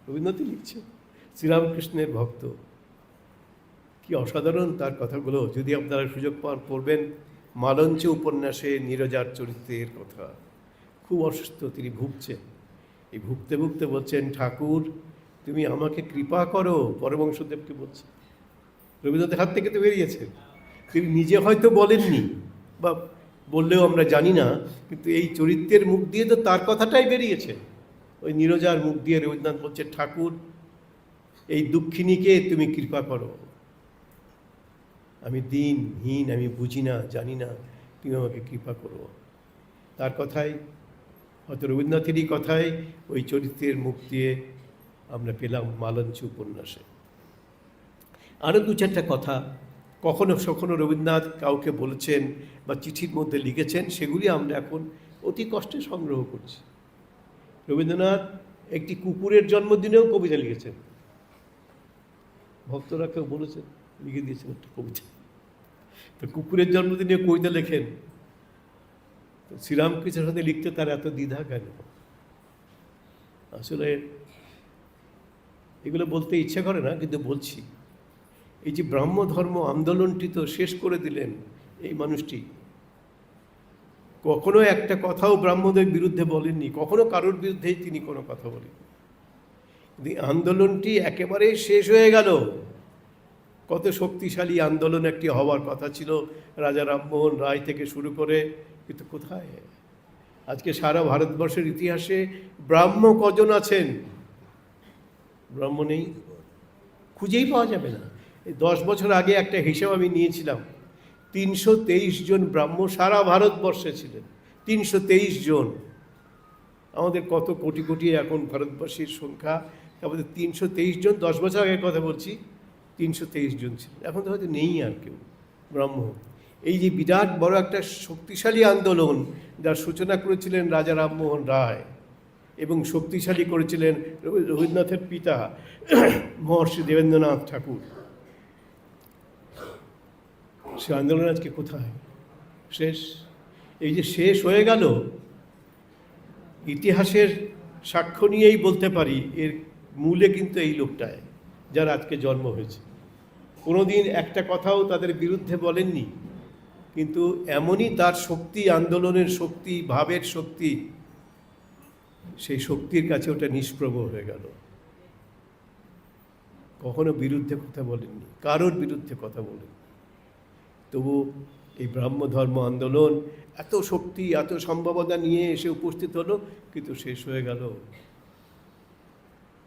রবীন্দ্রনাথই লিখছেন, শ্রীরামকৃষ্ণের ভক্ত। কি অসাধারণ তার কথাগুলো! যদি আপনারা সুযোগ পান পড়বেন। মালঞ্চ উপন্যাসে নীরজার চরিত্রের কথা। খুব অসুস্থ, তিনি ভুগছেন। এই ভুগতে ভুগতে বলছেন, ঠাকুর তুমি আমাকে কৃপা করো। পরমহংসদেবকে বলছে, রবীন্দ্রনাথের হাত থেকে তো বেরিয়েছে, তিনি নিজে হয়তো বলেননি বা বললেও আমরা জানি না, কিন্তু এই চরিত্রের মুখ দিয়ে তো তার কথাটাই বেরিয়েছে। ওই নীরজার মুখ দিয়ে রবীন্দ্রনাথ বলছে, ঠাকুর এই দুঃখিনীকে তুমি কৃপা করো, আমি দিনহীন, আমি বুঝি না, জানি না, তুমি আমাকে কৃপা করো। তার কথাই, হয়তো রবীন্দ্রনাথেরই কথায় ওই চরিত্রের মুখ দিয়ে আমরা পেলাম মালঞ্চ উপন্যাসে। আরও দু চারটা কথা কখনো কখনো রবীন্দ্রনাথ কাউকে বলেছেন বা চিঠির মধ্যে লিখেছেন, সেগুলি আমরা এখন অতি কষ্টে সংগ্রহ করছি। রবীন্দ্রনাথ একটি কুকুরের জন্মদিনেও কবিতা লিখেছেন। ভক্তরা কেউ বলেছেন, লিখে দিয়েছেন একটা কবিতা। তো কুকুরের জন্মদিনে কবিতা লেখেন, তো শ্রীরামকৃষ্ণের সাথে লিখতে তার এত দ্বিধা কেন? আসলে এগুলো বলতে ইচ্ছে করে না, কিন্তু বলছি। এই যে ব্রাহ্ম ধর্ম আন্দোলনটি তো শেষ করে দিলেন এই মানুষটি। কখনো একটা কথাও ব্রাহ্মদের বিরুদ্ধে বলেননি, কখনো কারোর বিরুদ্ধেই তিনি কোনো কথা বলেননি। কিন্তু আন্দোলনটি একেবারেই শেষ হয়ে গেল। কত শক্তিশালী আন্দোলন একটি হওয়ার কথা ছিল, রাজা রামমোহন রায় থেকে শুরু করে, কিন্তু কোথায়? আজকে সারা ভারতবর্ষের ইতিহাসে ব্রাহ্ম কজন আছেন? ব্রাহ্ম নেই, খুঁজেই পাওয়া যাবে না। 10 বছর আগে একটা হিসাব আমি নিয়েছিলাম, 323 জন ব্রাহ্ম সারা ভারতবর্ষে ছিলেন। 323 জন। আমাদের কত কোটি কোটি এখন ভারতবর্ষের সংখ্যা, আমাদের 323 জন। 10 বছর আগের কথা বলছি, 323 জন ছিলেন। এখন তো হয়তো নেই আর কেউ ব্রাহ্ম। এই যে বিরাট বড় একটা শক্তিশালী আন্দোলন, যার সূচনা করেছিলেন রাজা রামমোহন রায় এবং শক্তিশালী করেছিলেন রবীন্দ্রনাথের পিতা মহর্ষি দেবেন্দ্রনাথ ঠাকুর, সে আন্দোলন আজকে কোথায়? শেষ। এই যে শেষ হয়ে গেল, ইতিহাসের সাক্ষ্য নিয়েই বলতে পারি এর মূলে কিন্তু এই লোকটায়, যার আজকে জন্ম হয়েছে। কোনোদিন একটা কথাও তাদের বিরুদ্ধে বলেননি, কিন্তু এমনই তার শক্তি, আন্দোলনের শক্তি, ভাবের শক্তি, সেই শক্তির কাছে ওটা নিষ্প্রভ হয়ে গেল। কখনো বিরুদ্ধে কথা বলেননি, কারোর বিরুদ্ধে কথা বলেননি। তবু এই ব্রাহ্ম ধর্ম আন্দোলন এত শক্তি, এত সম্ভাবনা নিয়ে এসে উপস্থিত হলো, কিন্তু শেষ হয়ে গেল।